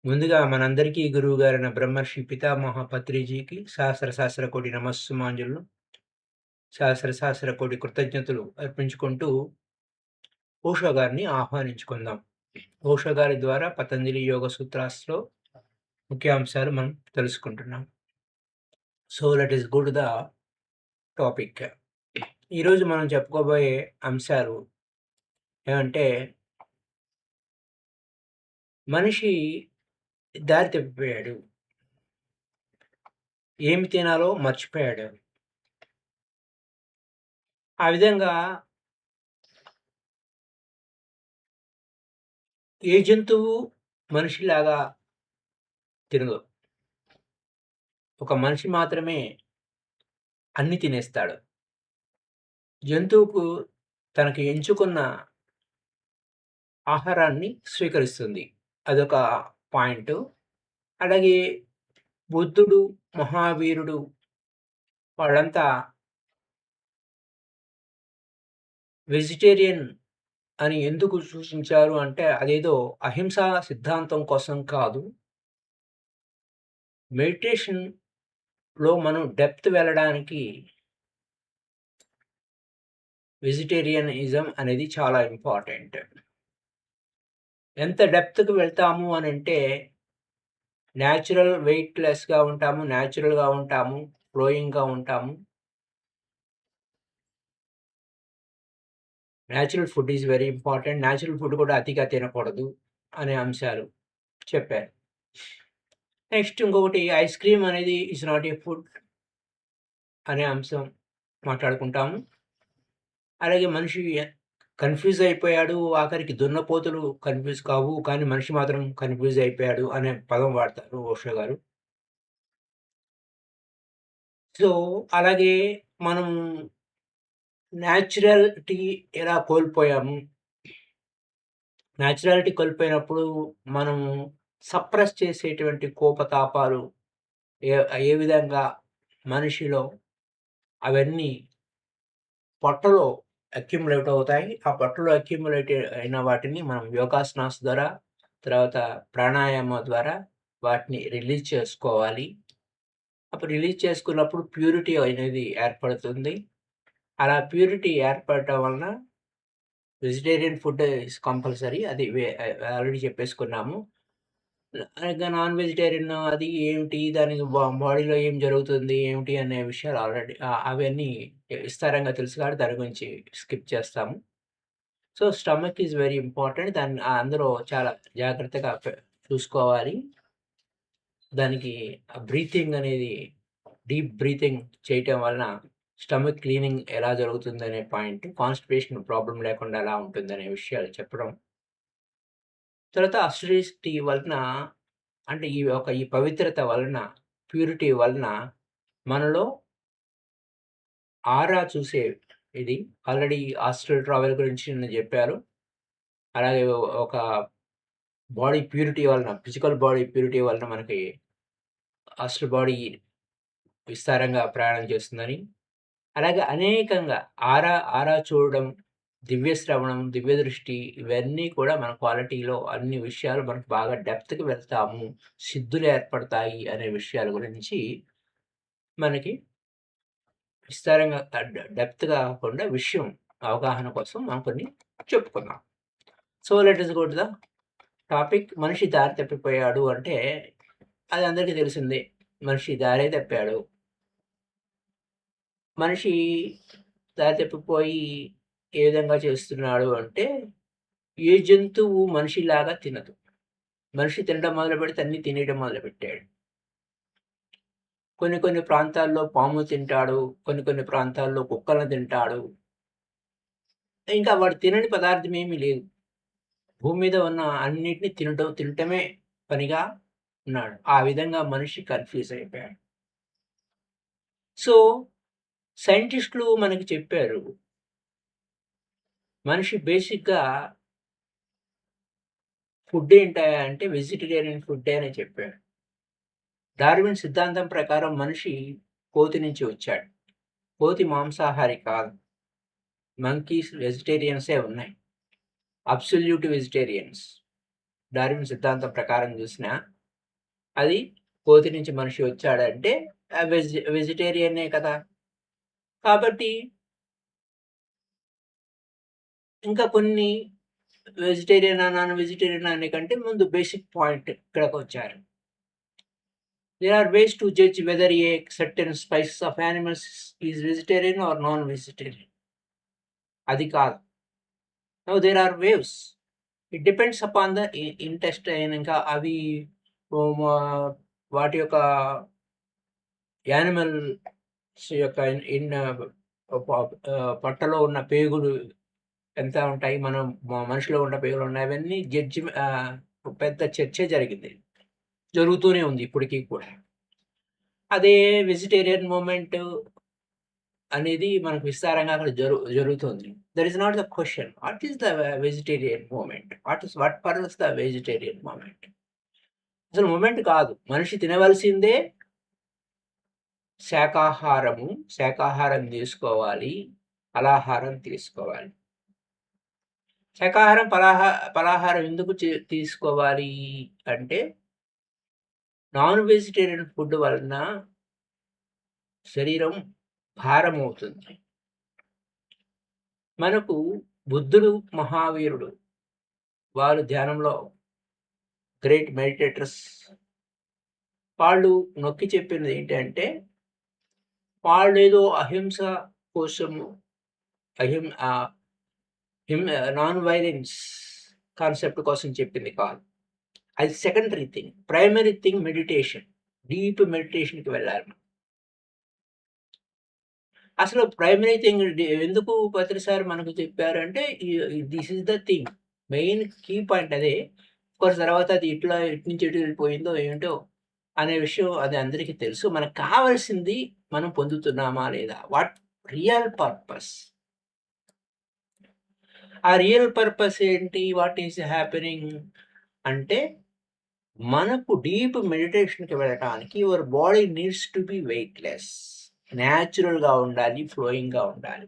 ముందుగా మనందరికీ గురువుగారైన బ్రహ్మర్షి పితామహ పత్రిజీకి సహస్ర సహస్ర కోటి నమస్సుమాంజలు, సహస్ర సహస్ర కోటి కృతజ్ఞతలు అర్పించుకుంటూ ఓషో గారిని ఆహ్వానించుకుందాం. ఓషో గారి ద్వారా పతంజలి యోగ సూత్రాస్‌లో ముఖ్యాంశాలు మనం తెలుసుకుంటున్నాం. So let us go to the topic. ఈరోజు మనం చెప్పుకోబోయే అంశాలు ఏమంటే, మనిషి దారి తప్పిపోయాడు. ఏమి తినాలో మర్చిపోయాడు. ఆ విధంగా ఏ జంతువు మనిషిలాగా తినదు. ఒక మనిషి మాత్రమే అన్నీ తినేస్తాడు. జంతువుకు తనకి ఎంచుకున్న ఆహారాన్ని స్వీకరిస్తుంది. అదొక పాయింటు. అలాగే బుద్ధుడు, మహావీరుడు వాళ్ళంతా వెజిటేరియన్ అని ఎందుకు సూచించారు అంటే, అదేదో అహింసా సిద్ధాంతం కోసం కాదు. మెడిటేషన్‌లో మనం డెప్త్ వెళ్ళడానికి వెజిటేరియనిజం అనేది చాలా ఇంపార్టెంట్. ఎంత డెప్త్‌కి వెళ్తాము అనంటే నేచురల్ వెయిట్‌లెస్‌గా ఉంటాము. నేచురల్‌గా ఉంటాము. ఫ్లోయింగ్‌గా ఉంటాము. Natural food is very important. Natural food కూడా అతిగా తినకూడదు అనే అంశాలు చెప్పారు. నెక్స్ట్ ఇంకొకటి ఐస్ క్రీమ్ అనేది ఈస్ నాట్ ఏ ఫుడ్ అనే అంశం మాట్లాడుకుంటాము. అలాగే మనిషి కన్‌ఫ్యూజ్ అయిపోయాడు. ఆఖరికి దున్నపోతులు కన్‌ఫ్యూజ్ కావు. కానీ మనిషి మాత్రం కన్‌ఫ్యూజ్ అయిపోయాడు అనే పదం వాడతారు ఓషో గారు. సో, అలాగే మనం నేచురాలిటీ ఎలా కోల్పోయాము. నేచురాలిటీ కోల్పోయినప్పుడు మనము సప్రెస్ చేసేటువంటి కోపతాపాలు ఏ ఏ విధంగా మనిషిలో అవన్నీ పొట్టలో అక్యుములేట్ అవుతాయి. ఆ పొట్టలో అక్యుములేట్ అయిన వాటిని మనం యోగాసనాస్ ద్వారా, తర్వాత ప్రాణాయామం ద్వారా వాటిని రిలీజ్ చేసుకోవాలి. అప్పుడు రిలీజ్ చేసుకున్నప్పుడు ప్యూరిటీ అనేది ఏర్పడుతుంది. అలా ప్యూరిటీ ఏర్పడటం వలన వెజిటేరియన్ ఫుడ్ ఈస్ కంపల్సరీ. అది ఆల్రెడీ చెప్పేసుకున్నాము. ఇంకా నాన్ వెజిటేరియన్ అది ఏమిటి? దానికి బాడీలో ఏం జరుగుతుంది? ఏమిటి? అనే విషయాలు ఆల్రెడీ అవన్నీ విస్తారంగా తెలుసు కాబట్టి దాని గురించి స్కిప్ చేస్తాము. So, stomach is very important. దాన్ని అందులో చాలా జాగ్రత్తగా చూసుకోవాలి. దానికి బ్రీతింగ్ అనేది డీప్ బ్రీతింగ్ చేయటం వలన స్టమక్ క్లీనింగ్ ఎలా జరుగుతుందనే పాయింట్, కాన్‌స్టిపేషన్ ప్రాబ్లమ్ లేకుండా ఎలా ఉంటుందనే విషయాలు చెప్పడం. తర్వాత అసిడిటీ వలన అంటే ఈ పవిత్రత వలన, ప్యూరిటీ వలన మనలో ఆరా చూసే ఇది ఆల్రెడీ ఆస్ట్రల్ ట్రావెల్ గురించి నిన్న జెప్పారు. అలాగే ఒక బాడీ ప్యూరిటీ వలన, ఫిజికల్ బాడీ ప్యూరిటీ వలన మనకి ఆస్ట్రల్ బాడీ విస్తారంగా ప్రయాణం చేస్తుందని. అలాగే అనేకంగా ఆరా చూడడం, దివ్య శ్రవణం, దివ్య దృష్టి ఇవన్నీ కూడా మన క్వాలిటీలో అన్ని విషయాలు మనకు బాగా డెప్త్‌కి వెళ్తాము. సిద్ధులు ఏర్పడతాయి అనే విషయాల గురించి మనకి విస్తారంగా డెప్త్‌గా కాకుండా విషయం అవగాహన కోసం మనం కొన్ని చెప్పుకుందాం. So, let us go to the topic. మనిషి దారి తప్పిపోయాడు అంటే అది అందరికీ తెలిసిందే. మనిషి దారే తప్పాడు. మనిషి దారి తప్పిపోయి ఏ విధంగా చేస్తున్నాడు అంటే, ఏ జంతువు మనిషిలాగా తినదు. మనిషి తినడం మొదలుపెడితే అన్నీ తినేయడం మొదలుపెట్టాడు. కొన్ని కొన్ని ప్రాంతాల్లో పాము తింటాడు. కొన్ని కొన్ని ప్రాంతాల్లో కుక్కలను తింటాడు. ఇంకా వాడు తినని పదార్థం ఏమీ లేదు. భూమి మీద ఉన్న అన్నిటిని తినటమే పనిగా ఉన్నాడు. ఆ విధంగా మనిషి కన్‌ఫ్యూజ్ అయిపోయాడు. సో, సైంటిస్ట్‌లు మనకి చెప్పారు. మనిషి బేసిక్‌గా ఫుడ్ ఏంటా అంటే వెజిటేరియన్ ఫుడ్డే అని చెప్పాడు. డార్విన్ సిద్ధాంతం ప్రకారం మనిషి కోతి నుంచి వచ్చాడు. కోతి మాంసాహారి కాదు. మంకీస్ వెజిటేరియన్సే ఉన్నాయి. Absolute vegetarians. డార్విన్ సిద్ధాంతం ప్రకారం చూసినా. అది కోతి నుంచి మనిషి వచ్చాడంటే వెజిటేరియనే కదా! కాబట్టి ఇంకా కొన్ని వెజిటేరియనా, నాన్ వెజిటేరియనా అనే కంటే ముందు బేసిక్ పాయింట్ ఇక్కడికొచ్చారు. There are ways to judge whether a certain species of animals is vegetarian or non-vegetarian. అది కాదు. Now there are ways. It depends upon the intestine ఇంకా అవి వాటి యొక్క యానిమల్స్ యొక్క పొట్టలో ఉన్న పేగులు ఎంత ఉంటాయి, మనిషిలో ఉన్న పేగులు ఉన్నాయి, అవన్నీ పెద్ద చర్చ జరుగుతూనే ఉంది ఇప్పటికీ కూడా. అదే వెజిటేరియన్ మూవ్మెంట్ అనేది మనకు విస్తారంగా అక్కడ జరుగుతుంది. That is not the question. What is the vegetarian movement? What purpose the vegetarian movement? అసలు మూవ్మెంట్ కాదు. మనిషి తినవలసిందే శాకాహారము. శాకాహారం తీసుకోవాలి, ఫలాహారం తీసుకోవాలి. శాకాహారం, ఫలాహారం ఎందుకు తీసుకోవాలి అంటే, నాన్ వెజిటేరియన్ ఫుడ్ వలన శరీరం భారమవుతుంది. మనకు బుద్ధుడు మహావీరుడు, వారు ధ్యానంలో గ్రేట్ మెడిటేటర్స్, వాళ్ళు నొక్కి చెప్పింది ఏంటంటే, వాళ్ళేదో అహింస కోసము నాన్ వైలెన్స్ కాన్సెప్ట్ కోసం చెప్పింది కాదు. అది secondary thing. Primary thing meditation. Deep మెడిటేషన్కి వెళ్ళాలి. అసలు ప్రైమరీ థింగ్ ఎందుకు ప్రతిసారి మనకు చెప్పారంటే, this is the thing. Main key point అదే. కోర్స్ తర్వాత అది ఇటు నుంచి ఎటు వెళ్ళిపోయిందో ఏంటో అనే విషయం అది అందరికీ తెలుసు. మనకు కావాల్సింది మనం పొందుతున్నామా లేదా? What real purpose? ఆ రియల్ పర్పస్ ఏంటి? వాట్ ఈస్ హ్యాపెనింగ్ అంటే, మనకు డీప్ మెడిటేషన్కి వెళ్ళటానికి your body needs to be weightless, న్యాచురల్గా ఉండాలి, ఫ్లోయింగ్గా ఉండాలి.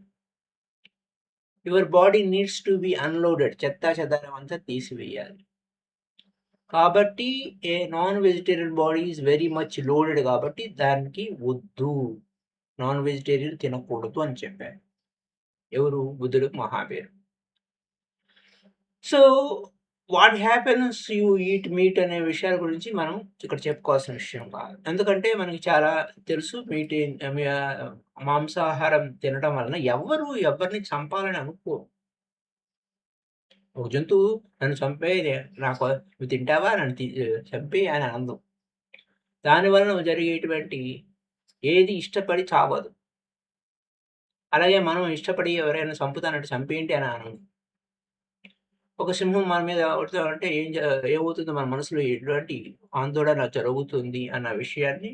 Your body needs to be unloaded, చెత్తా చెదారం అంతా తీసివేయాలి. కాబట్టి a non vegetarian body is very much loaded, కాబట్టి దానికి వద్దు, నాన్ వెజిటేరియన్ తినకూడదు అని చెప్పారు. ఎవరు? బుద్ధుడు మహావీరు. So what happens you eat meat అనే విషయాల గురించి మనం ఇక్కడ చెప్పుకోవాల్సిన విషయం కాదు. ఎందుకంటే మనకి చాలా తెలుసు. మాంసాహారం తినడం వలన ఎవరిని చంపాలని అనుకోరు. ఒక జంతువు నన్ను చంపే, నాకు నువ్వు తింటావా, నన్ను చంపే అని అందం. దానివలన జరిగేటువంటి ఏది ఇష్టపడి చావదు. అలాగే మనం ఇష్టపడి ఎవరైనా చంపుతానంటే చంపేంటి అని అనం. ఒక సింహం మన మీద అంటే ఏమవుతుందో మన మనసులో ఎటువంటి ఆందోళన జరుగుతుంది అన్న విషయాన్ని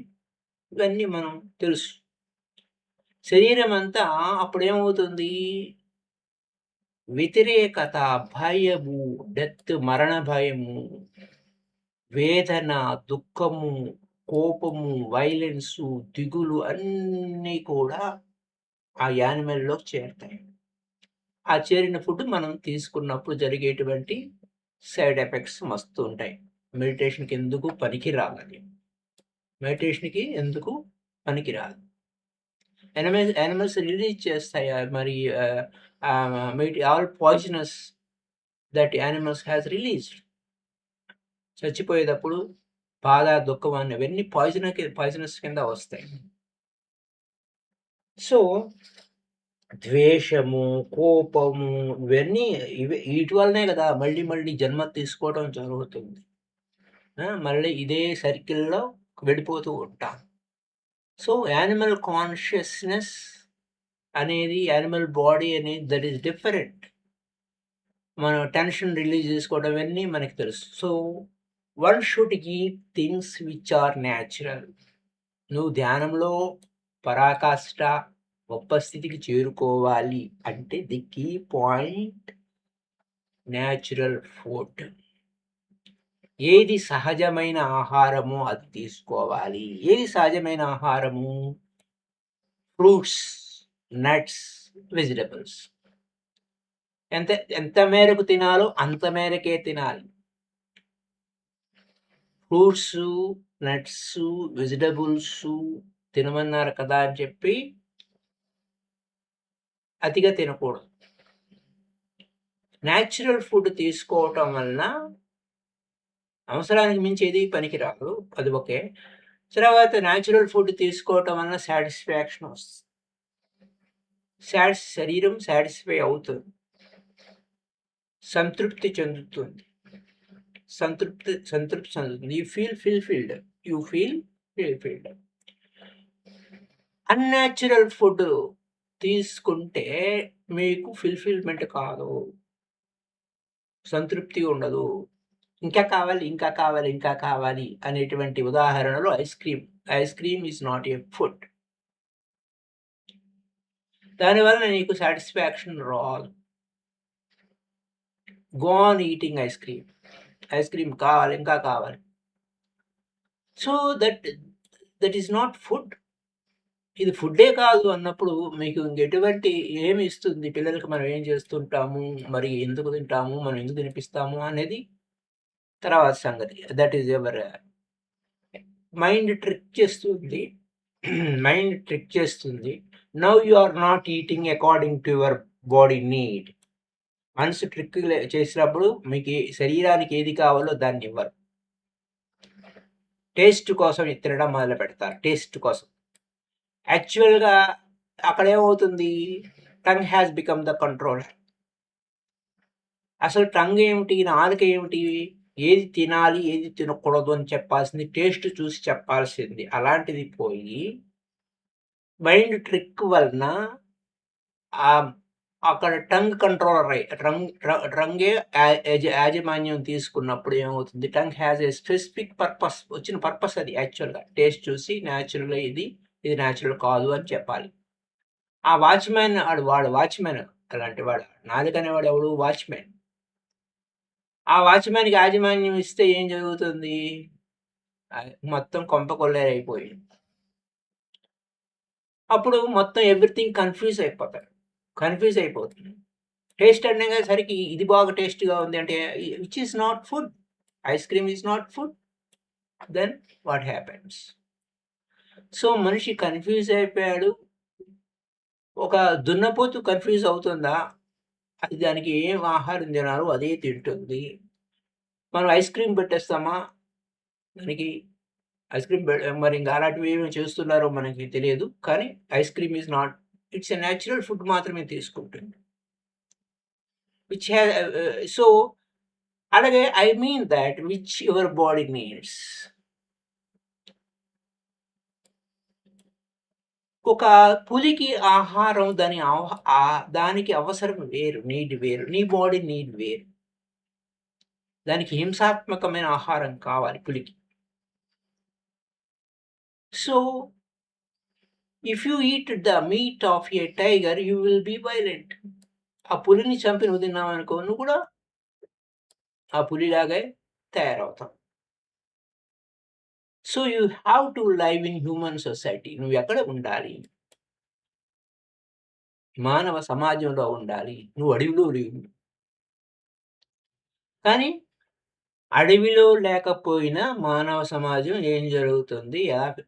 ఇవన్నీ మనం తెలుసు. శరీరం అంతా అప్పుడేమవుతుంది? వ్యతిరేకత, భయము, డెత్, మరణ భయము, వేదన, దుఃఖము, కోపము, వైలెన్సు, దిగులు అన్నీ కూడా ఆ యానిమల్‌లో చేరతాయి. ఆ చేరిన ఫుడ్ మనం తీసుకున్నప్పుడు జరిగేటువంటి సైడ్ ఎఫెక్ట్స్ మస్తు ఉంటాయి. మెడిటేషన్‌కి ఎందుకు పనికిరాదు అది. మెడిటేషన్‌కి ఎందుకు పనికిరాదు. యానిమల్స్ రిలీజ్ చేస్తాయి మరి all poisonous that animals has released. చచ్చిపోయేటప్పుడు బాధ, దుఃఖం అనేవన్నీ పాయిజనస్ కింద వస్తాయి. సో ద్వేషము, కోపము ఇవన్నీ వీటి వల్లనే కదా మళ్ళీ జన్మ తీసుకోవడం జరుగుతుంది. మళ్ళీ ఇదే సర్కిల్‌లో వెళ్ళిపోతూ ఉంటాం. సో యానిమల్ కాన్షియస్‌నెస్ అనేది, యానిమల్ బాడీ అనేది దట్ ఈస్ డిఫరెంట్. మనం టెన్షన్ రిలీజ్ చేసుకోవడం ఇవన్నీ మనకి తెలుసు. So one should eat things which are natural. నువ్వు ధ్యానంలో పరాకాష్ఠ గొప్ప స్థితికి చేరుకోవాలి అంటే the key point natural food. ఏది సహజమైన ఆహారమో అది తీసుకోవాలి. ఏది సహజమైన ఆహారము? Fruits, nuts, vegetables. ఎంత మేరకు తినాలో అంత మేరకే తినాలి. ఫ్రూట్సు, నట్సు, వెజిటబుల్సు తినమన్నారు కదా అని చెప్పి అతిగా తినకూడదు. న్యాచురల్ ఫుడ్ తీసుకోవటం వలన అవసరానికి మించి ఏది పనికిరాదు. అది ఓకే. తర్వాత న్యాచురల్ ఫుడ్ తీసుకోవటం వలన సాటిస్ఫాక్షన్ వస్తుంది. శరీరం సాటిస్ఫై అవుతుంది. సంతృప్తి చెందుతుంది. సంతృప్తి చెందుతుంది. You feel fulfilled. Unnatural food తీసుకుంటే మీకు ఫుల్‌ఫిల్‌మెంట్ కాదు. సంతృప్తి ఉండదు. ఇంకా కావాలి అనేటువంటి ఉదాహరణలు ice cream. Ice cream is not a food. దానివలన నీకు సాటిస్ఫాక్షన్ రాదు. Go on eating ice cream. Ice cream కావాలి, ఇంకా కావాలి. So that is not food. ఇది ఫుడ్డే కాదు అన్నప్పుడు మీకు ఇంకెటువంటి ఏమి ఇస్తుంది? పిల్లలకి మనం ఏం చేస్తుంటాము, మరి ఎందుకు తింటాము, మనం ఎందుకు తినిపిస్తాము అనేది తర్వాత సంగతి. That is ever mind trick చేస్తుంది. మైండ్ ట్రిక్ చేస్తుంది. Now you are not eating according to your body need. మనసు ట్రిక్ చేసినప్పుడు మీకు శరీరానికి ఏది కావాలో దాన్ని ఇవ్వరు. టేస్ట్ కోసం తినడం మొదలు పెడతారు. టేస్ట్ కోసం. యాక్చువల్‌గా అక్కడేమవుతుంది? Tongue has become the controller. అసలు టంగ్ ఏమిటి? నాలుక ఏమిటి? ఏది తినాలి, ఏది తినకూడదు అని చెప్పాల్సింది టేస్ట్ చూసి చెప్పాల్సింది. అలాంటిది పోయి మైండ్ ట్రిక్ వలన అక్కడ టంగ్ కంట్రోలర్ టంగే యాజమాన్యం తీసుకున్నప్పుడు ఏమవుతుంది? Tongue has a specific purpose. వచ్చిన పర్పస్ అది యాక్చువల్‌గా. టేస్ట్ చూసి న్యాచురల్‌గా ఇది న్యాచురల్ కాదు అని చెప్పాలి. ఆ వాచ్‌మ్యాన్ వాడు వాచ్‌మ్యాన్ అలాంటి వాడు. నాలుక అనేవాడు ఎవడు? వాచ్‌మ్యాన్. ఆ వాచ్‌మ్యాన్‌కి యాజమాన్యం ఇస్తే ఏం జరుగుతుంది? మొత్తం కొంప కొల్లేరైపోయింది. అప్పుడు మొత్తం ఎవ్రీథింగ్ కన్‌ఫ్యూజ్ అయిపోతుంది. టేస్ట్ అనేసరికి ఇది బాగా టేస్ట్‌గా ఉంది అంటే which is not food. Ice cream is not food. Then what happens? So మనిషి కన్‌ఫ్యూజ్ అయిపోయాడు. ఒక దున్నపోతు కన్‌ఫ్యూజ్ అవుతుందా? అది దానికి ఏం ఆహారం తినాలో అదే తింటుంది. మనం ఐస్ క్రీమ్ పెట్టేస్తామా? దానికి ఐస్ క్రీమ్ మరి ఇంకా అలాంటివి ఏమి చేస్తున్నారో మనకి తెలియదు. కానీ ice cream is not, it's a natural food మాత్రమే తీసుకుంటుంది. విచ్ హ్యా సో అలాగే I mean that which your body needs. ఒక పులికి ఆహారం దానికి అవసరం వేరు. నీడ్ వేరు. నీ బాడీ నీడ్ వేరు. దానికి హింసాత్మకమైన ఆహారం కావాలి పులికి. So if you eat the meat of a tiger you will be violent. ఆ పులిని చంపి నువ్వు తిన్నావనుకో, నువ్వు కూడా ఆ పులిలాగే తయారవుతావు. So you have to live in human society. నువ్వు ఎక్కడ ఉండాలి? మానవ సమాజంలో ఉండాలి. నువ్వు అడవిలో లేవు. కానీ అడవిలో లేకపోయినా మానవ సమాజం ఏం జరుగుతుంది?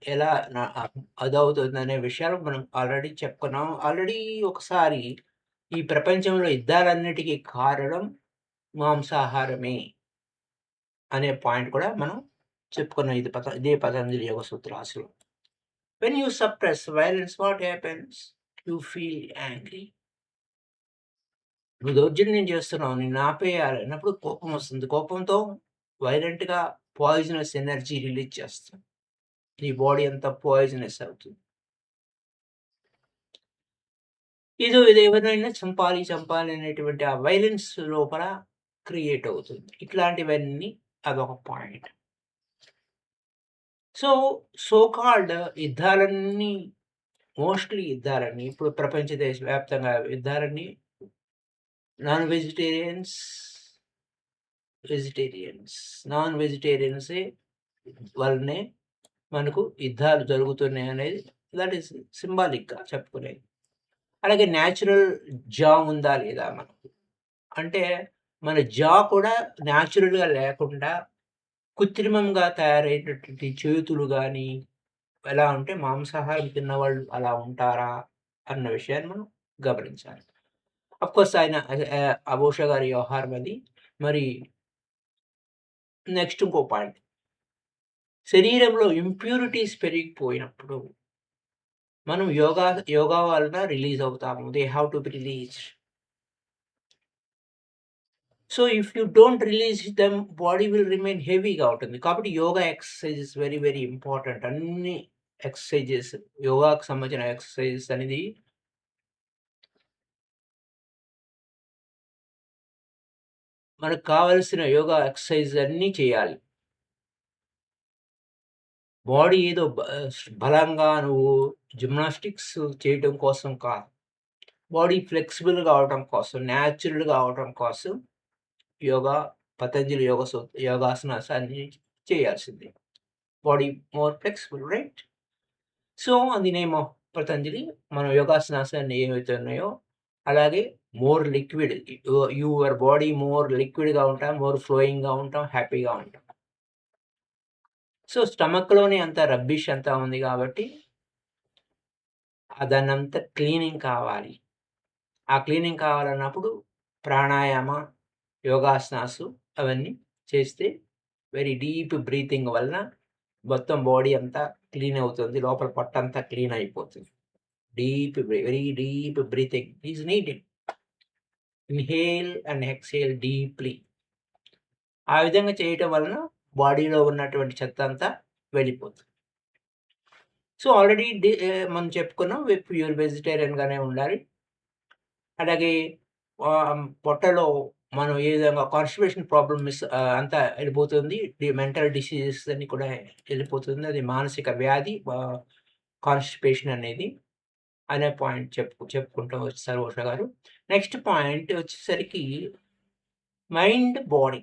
ఎలా అదవుతుందనే విషయాలు మనం ఆల్రెడీ చెప్పుకున్నాం. ఆల్రెడీ ఒకసారి ఈ ప్రపంచంలో యుద్ధాలన్నిటికీ కారణం మాంసాహారమే అనే పాయింట్ కూడా మనం చెప్పుకున్నాం. ఇదే పతంజలి యోగ సూత్రాసులో. When you suppress violence what happens? You feel angry. నువ్వు దౌర్జన్యం చేస్తున్నావు, నిన్ను ఆపేయాలి అన్నప్పుడు కోపం వస్తుంది. కోపంతో వైలెంట్‌గా పాయిజనస్ ఎనర్జీ రిలీజ్ చేస్తాం. నీ బాడీ అంతా పాయిజనస్ అవుతుంది. ఇది ఎవరినైనా చంపాలి అనేటువంటి ఆ వైలెన్స్ లోపల క్రియేట్ అవుతుంది. ఇట్లాంటివన్నీ అదొక పాయింట్. సో కాల్డ్ యుద్ధాలన్నీ మోస్ట్‌లీ యుద్ధాలన్నీ ఇప్పుడు ప్రపంచ వ్యాప్తంగా యుద్ధాలన్నీ నాన్ వెజిటేరియన్సే వల్లనే మనకు యుద్ధాలు జరుగుతున్నాయి అనేది దట్ ఈస్ సింబాలిక్‌గా చెప్పుకునేది. అలాగే న్యాచురల్ జా ఉందా లేదా మనకు? అంటే మన జా కూడా న్యాచురల్‌గా లేకుండా కృత్రిమంగా తయారైనటువంటి చేతులు గానీ, ఎలా ఉంటే మాంసాహారం తిన్నవాళ్ళు అలా ఉంటారా? అన్న విషయాన్ని మనం గమనించాలి. అఫ్‌కోర్స్ ఆయన అబోష గారి వ్యవహారం అది. మరి నెక్స్ట్ ఇంకో పాయింట్. శరీరంలో ఇంప్యూరిటీస్ పెరిగిపోయినప్పుడు మనం యోగా వలన రిలీజ్ అవుతాము. They have to be released. So, if you don't release them body will remain హెవీగా ఉంటుంది. కాబట్టి yoga exercise is very, very important. అన్ని ఎక్సర్‌సైజెస్ యోగాకు సంబంధించిన ఎక్సర్‌సైజెస్ అనేది మనకు కావాల్సిన యోగా ఎక్సర్‌సైజ్ అన్నీ చేయాలి. బాడీ ఏదో బలంగా నువ్వు జిమ్నాస్టిక్స్ చేయటం కోసం కాదు. బాడీ ఫ్లెక్సిబుల్‌గా అవ్వటం కోసం, నేచురల్‌గా అవ్వటం కోసం యోగా, పతంజలి యోగాసనాస్ అన్నీ చేయాల్సిందే. Body more flexible right? So, on the name of Patanjali మనం యోగాసనాస్ అన్ని ఏవైతే ఉన్నాయో, అలాగే more liquid your body more లిక్విడ్‌గా ఉంటాం, మోర్ ఫ్లోయింగ్‌గా ఉంటాం, హ్యాపీగా ఉంటాం. సో, స్టమక్‌లోనే అంత రబ్బిష్ అంతా ఉంది గాబట్టి, దాన్నంతా క్లీనింగ్ కావాలి. ఆ క్లీనింగ్ కావాలన్నప్పుడు ప్రాణాయామ, యోగాసనాసు అవన్నీ చేస్తే వెరీ డీప్ బ్రీతింగ్ వలన మొత్తం బాడీ అంతా క్లీన్ అవుతుంది. లోపల పొట్టంతా క్లీన్ అయిపోతుంది. Very deep breathing is needed. Inhale and exhale deeply. ఆ విధంగా చేయటం వలన బాడీలో ఉన్నటువంటి చెత్తంతా వెళ్ళిపోతుంది. సో, ఆల్రెడీ మనం చెప్పుకున్నాం ప్యూర్ వెజిటేరియన్‌గానే ఉండాలి. అలాగే పొట్టలో మనం ఏ విధంగా కాన్‌స్టిపేషన్ ప్రాబ్లమ్స్ అంతా ఎళ్ళిపోతుంది. మెంటల్ డిసీజెస్ అన్నీ కూడా ఎళ్ళిపోతుంది. అది మానసిక వ్యాధి కాన్‌స్టిపేషన్ అనేది అనే పాయింట్ చెప్పుకుంటూ వచ్చేసారు ఉష గారు. నెక్స్ట్ పాయింట్ వచ్చేసరికి mind, body.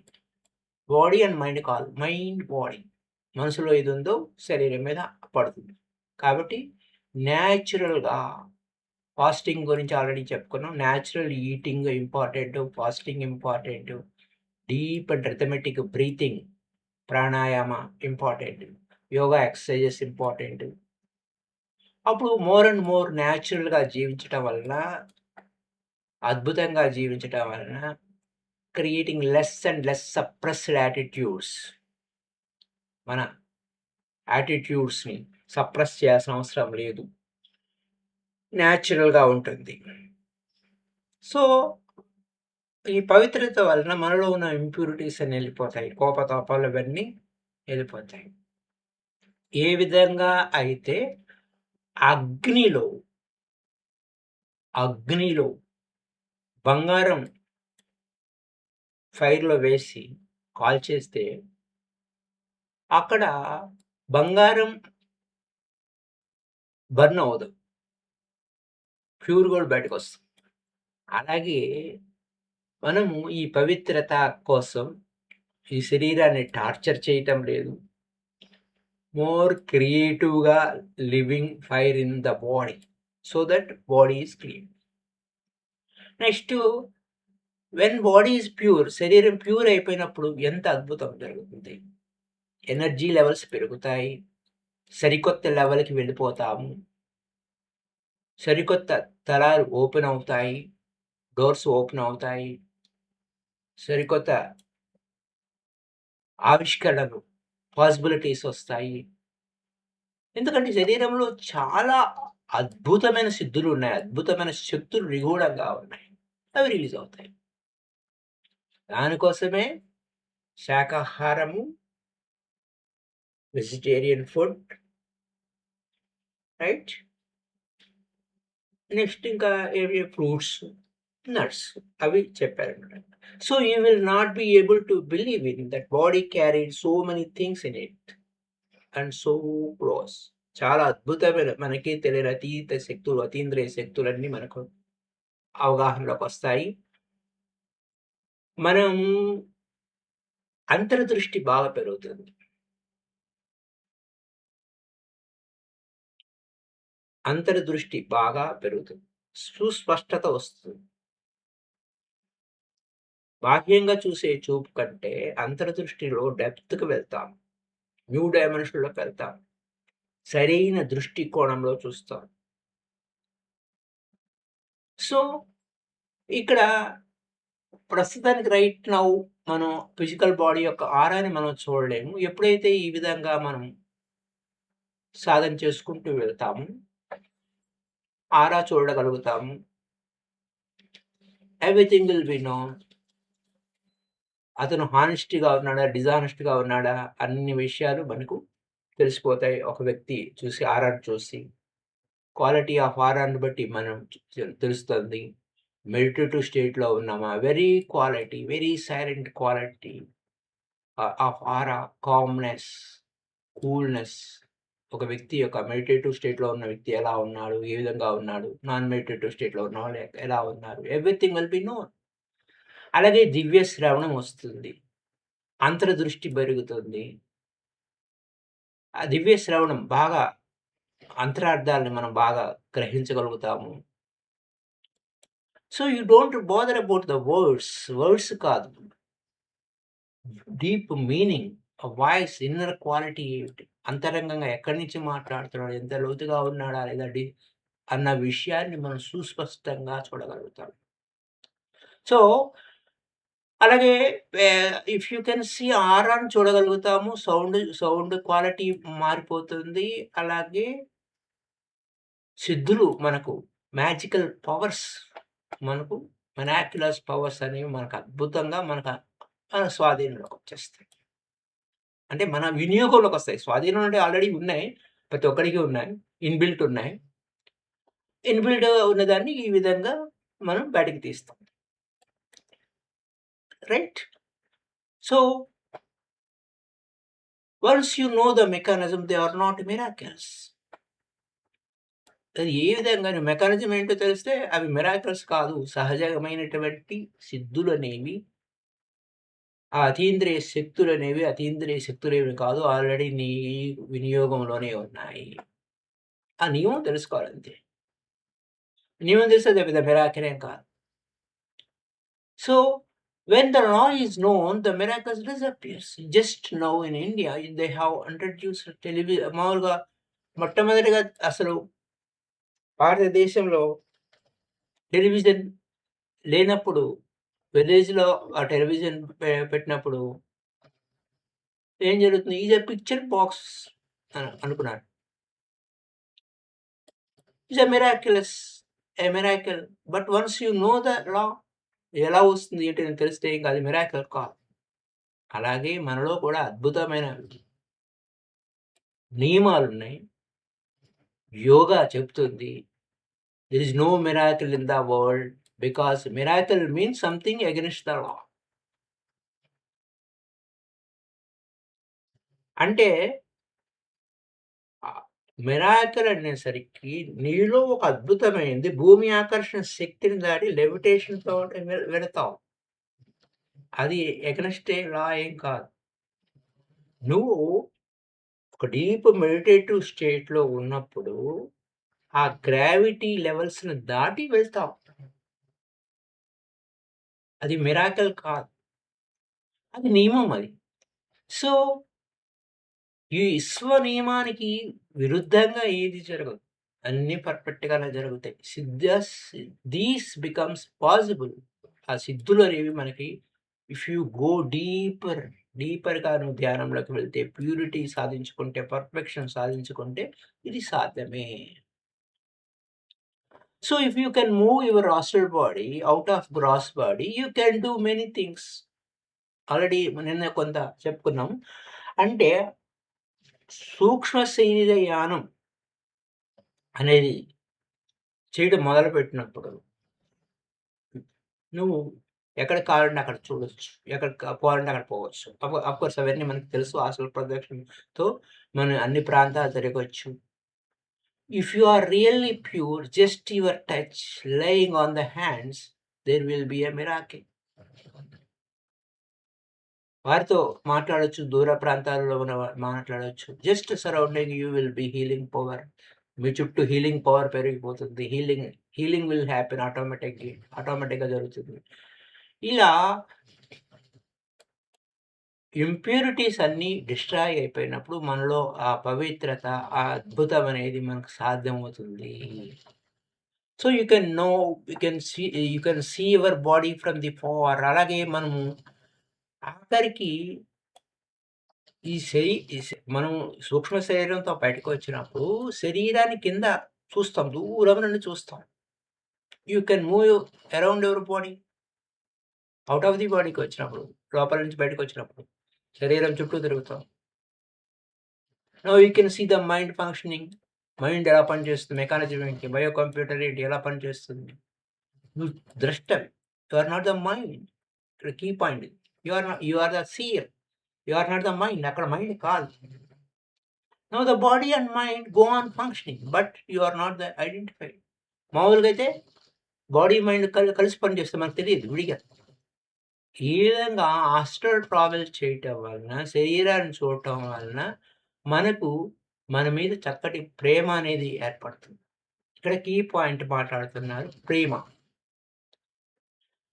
Body and mind కాదు. Mind, body. మనసులో ఏదుందో శరీరం మీద పడుతుంది. కాబట్టి నేచురల్‌గా ఫాస్టింగ్ గురించి ఆల్రెడీ చెప్పుకున్నాం. Natural eating important. Fasting important. Deep and rhythmic breathing, pranayama important. Yoga exercises important. అప్పుడు మోర్ అండ్ మోర్ నేచురల్‌గా జీవించటం వలన, అద్భుతంగా జీవించటం వలన creating less and less suppressed attitudes. మన యాటిట్యూడ్స్‌ని సప్రెస్ చేయాల్సిన అవసరం లేదు. నేచురల్‌గా ఉంటుంది. సో, ఈ పవిత్రత వలన మనలో ఉన్న ఇంప్యూరిటీస్ అన్నీ ఎళ్ళిపోతాయి. కోపతాపాలు అవన్నీ ఎళ్ళిపోతాయి. ఏ విధంగా అయితే అగ్నిలో, అగ్నిలో బంగారం ఫైర్‌లో వేసి కాల్చేస్తే అక్కడ బంగారం బర్న్ అవ్వదు. ప్యూర్ గోల్డ్ బయటకొస్తుంది. అలాగే మనము ఈ పవిత్రత కోసం ఈ శరీరాన్ని టార్చర్ చేయటం లేదు. మోర్ క్రియేటివ్‌గా living fire in the body. So that body is clean. Next when body is pure శరీరం ప్యూర్ అయిపోయినప్పుడు ఎంత అద్భుతం జరుగుతుంది. ఎనర్జీ లెవెల్స్ పెరుగుతాయి. సరికొత్త లెవెల్‌కి వెళ్ళిపోతాము. సరికొత్త తలాలు ఓపెన్ అవుతాయి. డోర్స్ ఓపెన్ అవుతాయి. సరికొత్త ఆవిష్కరణలు, పాసిబిలిటీస్ ఒస్తాయి. ఎందుకంటే శరీరంలో చాలా అద్భుతమైన సిద్ధులున్నాయి. అద్భుతమైన శక్తులు నిగూఢంగా ఉన్నాయి. అవి రిలీజ్ అవుతాయి. దానికోసమే శాకాహారము, వెజిటేరియన్ ఫుడ్ రైట్? నెక్స్ట్ ఇంకా ఏవి ఫ్రూట్స్, నట్స్ అవి చెప్పారన్నమాట. So, you will not be able to believe in that body carried so many things in it and so close. చాలా అద్భుతమైన మనకి తెలియని అతీత శక్తులు, అతీంద్రియ శక్తులన్నీ మనకు అవగాహనలోకొస్తాయి. మనం అంతర్దృష్టి బాగా పెరుగుతుంది. అంతర్దృష్టి బాగా పెరుగుతుంది. సుస్పష్టత వస్తుంది. బాహ్యంగా చూసే చూపు కంటే అంతర్దృష్టిలో డెప్త్‌కి వెళ్తాం. న్యూ డైమెన్షన్‌లోకి వెళ్తాం. సరైన దృష్టికోణంలో చూస్తాం. సో, ఇక్కడ ప్రస్తుతానికి రైట్ నౌ మనం ఫిజికల్ బాడీ యొక్క ఆరాని మనం చూడలేము. ఎప్పుడైతే ఈ విధంగా మనం సాధన చేసుకుంటూ వెళ్తామో, ఆరా చూడగలుగుతాము. Everything will be known. అతను హానెస్ట్‌గా ఉన్నాడా? డిజానెస్ట్‌గా ఉన్నాడా? అన్ని విషయాలు మనకు తెలిసిపోతాయి. ఒక వ్యక్తి చూసి ఆరాను చూసి. క్వాలిటీ ఆఫ్ ఆరాని బట్టి మనం తెలుస్తుంది. మెడిటేటివ్ స్టేట్‌లో ఉన్నామా? Very silent quality of aura, calmness, coolness. ఒక వ్యక్తి యొక్క మెడిటేటివ్ స్టేట్‌లో ఉన్న వ్యక్తి ఎలా ఉన్నాడు? ఏ విధంగా ఉన్నాడు? నాన్ మెడిటేటివ్ స్టేట్‌లో ఉన్నవాళ్ళు ఎలా ఉన్నారు? Everything will be known. అలాగే దివ్య శ్రవణం వస్తుంది. అంతర్దృష్టి పెరుగుతుంది. ఆ దివ్య శ్రవణం బాగా అంతరార్థాలను మనం బాగా గ్రహించగలుగుతాము. So, you don't bother about the words. Words కాదు. Deep meaning, voice, inner quality ఏమిటి? అంతరంగంగా ఎక్కడి నుంచి మాట్లాడుతున్నాడు? ఎంత లోతుగా ఉన్నాడా? లేదా అన్న విషయాన్ని మనం సుస్పష్టంగా చూడగలుగుతాం. సో, అలాగే ఇఫ్ యూ కెన్ సీ ఆరాని చూడగలుగుతాము. సౌండ్ క్వాలిటీ మారిపోతుంది. అలాగే సిద్ధులు మనకు మ్యాజికల్ పవర్స్ మనకు మిరాక్యులస్ పవర్స్ అనేవి మనకు అద్భుతంగా మన స్వాధీనంలోకొచ్చేస్తాయి. అంటే మన వినియోగంలోకొస్తాయి. స్వాధీనం అంటే ఆల్రెడీ ఉన్నాయి. ప్రతి ఒక్కడికి ఉన్నాయి. ఇన్‌బిల్ట్ ఉన్నాయి. ఇన్‌బిల్ట్ ఉన్నదాన్ని ఈ విధంగా మనం బయటికి తీస్తాం. Right? So, once you know the mechanism they are not miracles. అది ఏ విధంగా మెకానిజం ఏంటో తెలిస్తే అవి మిరాకిల్స్ కాదు. సహజమైనటువంటి సిద్ధులనేవి, ఆ అతీంద్రియ శక్తులేమి కాదు. ఆల్రెడీ నీ వినియోగంలోనే ఉన్నాయి. ఆ నియమం తెలుసుకోవాలంతే. నియమం తెలిస్తే అది పెద్ద మిరాకిల్ ఏం కాదు. So, when the law is known, the miracles disappears. Just now in India, they have introduced మామూలుగా మొట్టమొదటిగా అసలు భారతదేశంలో టెలివిజన్ లేనప్పుడు విలేజ్‌లో ఆ టెలివిజన్ పెట్టినప్పుడు ఏం జరుగుతుంది? ఈజ్ ఎ పిక్చర్ బాక్స్ అని అనుకున్నారు. Is a miracle. But once you know the law, ఎలా వస్తుంది ఏంటి అని తెలిస్తే ఇంక అది మిరాకిల్ కాదు. అలాగే మనలో కూడా అద్భుతమైన నియమాలున్నాయి. యోగా చెప్తుంది. There is no miracle in the world because miracle means something against the law. అంటే మిరాకిల్ అనేసరికి నీలో ఒక అద్భుతమైనది భూమి ఆకర్షణ శక్తిని దాటి లెవిటేషన్‌తో వెళతావు. అది ఎగనెస్ట్ లా ఏం కాదు. నువ్వు ఒక డీప్ మెడిటేటివ్ స్టేట్‌లో ఉన్నప్పుడు ఆ గ్రావిటీ లెవెల్స్‌ని దాటి వెళ్తావు. అది మిరాకిల్ కాదు. అది నియమం అది. సో, ఈ విశ్వ నియమానికి విరుద్ధంగా ఏది జరగదు. అన్నీ పర్ఫెక్ట్‌గానే జరుగుతాయి. These becomes possible. ఆ సిద్ధులనేవి మనకి ఇఫ్ యూ గో డీపర్‌గా నువ్వు ధ్యానంలోకి వెళ్తే, ప్యూరిటీ సాధించుకుంటే, పర్ఫెక్షన్ సాధించుకుంటే ఇది సాధ్యమే. So, if you can move your astral body out of gross body, you can do many things. Already నిన్న కొంత చెప్పుకున్నాం. అంటే సూక్ష్మ శరీర యానం అనేది చేయడం మొదలుపెట్టినప్పుడు నువ్వు ఎక్కడికి కావాలంటే అక్కడ చూడొచ్చు. ఎక్కడికి పోవాలంటే అక్కడ పోవచ్చు. అఫ్‌కోర్స్ అవన్నీ మనకు తెలుసు. ఆస్ట్రల్ ప్రొజెక్షన్‌తో మనం అన్ని ప్రాంతాలు తిరగొచ్చు. If you are really pure, just your touch laying on the hands, there will be a miracle. వారితో మాట్లాడొచ్చు. దూర ప్రాంతాల్లో మాట్లాడొచ్చు. Just surrounding you will be healing power. మీ చుట్టూ హీలింగ్ పవర్ పెరిగిపోతుంది. హీలింగ్ విల్ హ్యాపెన్ ఆటోమేటిక్‌గా జరుగుతుంది. ఇలా ఇంప్యూరిటీస్ అన్నీ డిస్ట్రాయ్ అయిపోయినప్పుడు మనలో ఆ పవిత్రత, ఆ అద్భుతం అనేది మనకు సాధ్యమవుతుంది. So, you can see your body from the far. అలాగే మనము ఆఖరికి ఈ శరీ ఈ శ మనం సూక్ష్మ శరీరంతో బయటకొచ్చినప్పుడు శరీరాన్ని కింద చూస్తాం. దూరం నుండి చూస్తాం. You can move around your body. Out of the బాడీకొచ్చినప్పుడు, లోపల నుంచి బయటకొచ్చినప్పుడు శరీరం చుట్టూ తిరుగుతాం. Now you can see the mind functioning. మైండ్ ఎలా పనిచేస్తుంది? మెకానిజం ఏంటి? బయో కంప్యూటర్ ఏంటి? ఎలా పనిచేస్తుంది? నువ్వు ద్రష్టవి. You are not the mind. ఇక్కడ కీ పాయింట్ ఇది. You are the seer. You are not the mind. అక్కడ మైండ్ కాదు. Now the body and mind go on functioning. But you are not the identified. మామూలుగా అయితే body, mind కలిసి పనిచేస్తాయి. మనకు తెలియదు విడిగా. ఈ విధంగా ఆస్ట్రల్ ట్రావెల్ చేయటం వలన, శరీరాన్ని చూడటం వలన మనకు మన మీద చక్కటి ప్రేమ అనేది ఏర్పడుతుంది. ఇక్కడ కీ పాయింట్ మాట్లాడుతున్నారు ప్రేమ.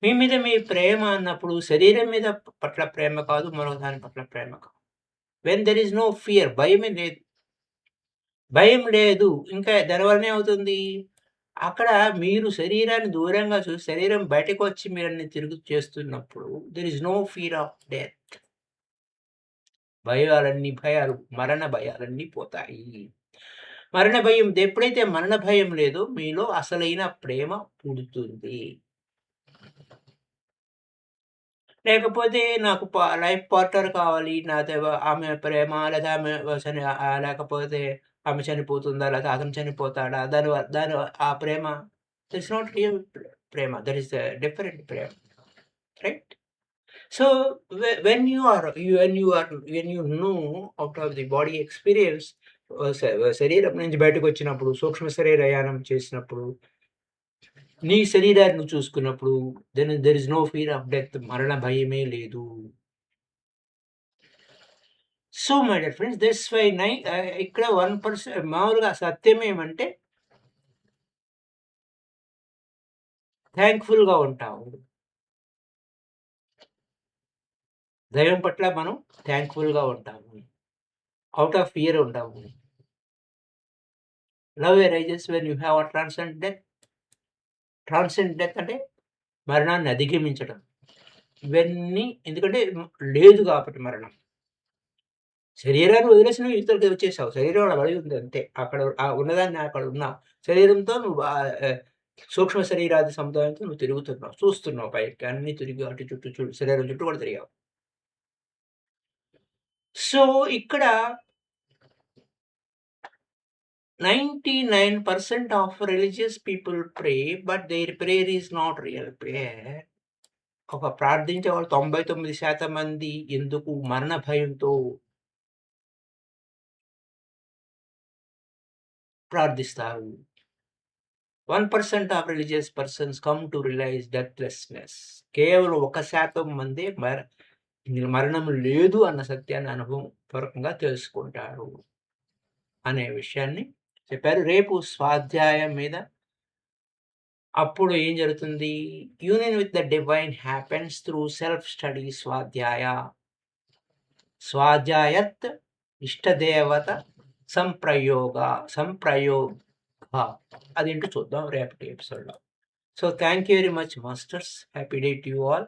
మీ మీద మీ ప్రేమ అన్నప్పుడు శరీరం మీద పట్ల ప్రేమ కాదు, మరో దాని పట్ల ప్రేమ కాదు. When there is no fear, భయమే లేదు. భయం లేదు. ఇంకా దానివలన ఏమవుతుంది? అక్కడ మీరు శరీరాన్ని దూరంగా చూసి, శరీరం బయటకొచ్చి మీరన్ని తిరుగు చేస్తున్నప్పుడు there is no fear of death. భయాలు, మరణ భయాలన్నీ పోతాయి. మరణ భయం ఎప్పుడైతే మరణ భయం లేదో మీలో అసలైన ప్రేమ పుడుతుంది. లేకపోతే నాకు లైఫ్ పార్ట్నర్ కావాలి. ఆమె ప్రేమ లేదా ఆమె లేకపోతే ఆమె చనిపోతుందా? లేదా అతను చనిపోతాడా? ఆ ప్రేమ దట్ ఈస్ నాట్ రియల్ ప్రేమ. దట్ ఈస్ డిఫరెంట్ ప్రేమ. Right? So, when you know out of the body experience, శరీరం నుంచి బయటకొచ్చినప్పుడు, సూక్ష్మ శరీరయానం చేసినప్పుడు, నీ శరీరాన్ని నువ్వు చూసుకున్నప్పుడు there is no fear of death. మరణ భయమే లేదు. So, my dear friends, this why ఇక్కడ 1% మామూలుగా సత్యం ఏమంటే థాంక్‌ఫుల్‌గా ఉంటాము. దైవం పట్ల మనం థాంక్‌ఫుల్‌గా ఉంటాము. ఔట్ ఆఫ్ ఫియర్ ఉండము. Love arises when you have transcend death. Transcend death అంటే మరణాన్ని అధిగమించడం. ఇవన్నీ ఎందుకంటే లేదు కాబట్టి మరణం. శరీరాన్ని వదిలేసి నువ్వు ఇవతలకి వచ్చేసావు. శరీరం అక్కడ పడి ఉంది అంతే. అక్కడ ఉన్నదాన్ని అక్కడ ఉన్నావు. శరీరంతో నువ్వు సూక్ష్మ శరీరాది సముదాయంతో నువ్వు తిరుగుతున్నావు. చూస్తున్నావు పైకి. అన్నీ తిరిగి అటు చుట్టూ శరీరం చుట్టూ కూడా తిరిగావు. సో, ఇక్కడ 99% of religious people pray, but their prayer is not real prayer. ప్రార్థించేవాళ్ళు 99% మంది ఎందుకు మరణ భయంతో ప్రార్థిస్తారు. 1% of religious persons come to realize డెత్‌లెస్‌నెస్. కేవలం 1% మందే మరణం లేదు అన్న సత్యాన్ని అనుభవం పూర్వకంగా తెలుసుకుంటారు అనే విషయాన్ని చెప్పారు. రేపు స్వాధ్యాయం మీద అప్పుడు ఏం జరుగుతుంది? Union with the divine happens through self study స్వాధ్యాయ. స్వాధ్యాయత్ ఇష్టదేవత సంప్రయోగ. అదేంటో చూద్దాం రేపటి ఎపిసోడ్‌లో. So, thank you very much masters. Happy day to you all.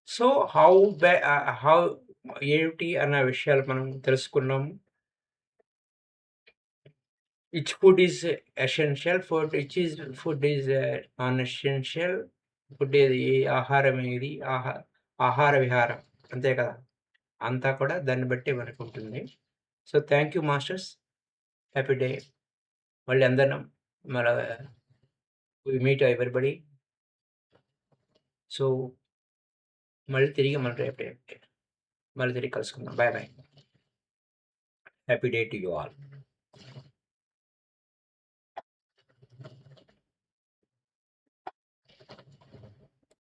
So, how ఏమిటి అన్న విషయాలు మనం తెలుసుకున్నాము. Which food is essential, food is non essential. Food ఏది, ఆహారం ఏది, ఆహార విహారం అంతే కదా! అంతా కూడా దాన్ని బట్టి మనకుంటుంది. So, thank you masters. Happy day. మళ్ళీ అందరం మన వి మీట్ ఎవ్రీబడీ. సో, మళ్ళీ తిరిగి మనం రేపు మళ్ళీ తిరిగి కలుసుకుందాం. Bye bye. Happy day to you all.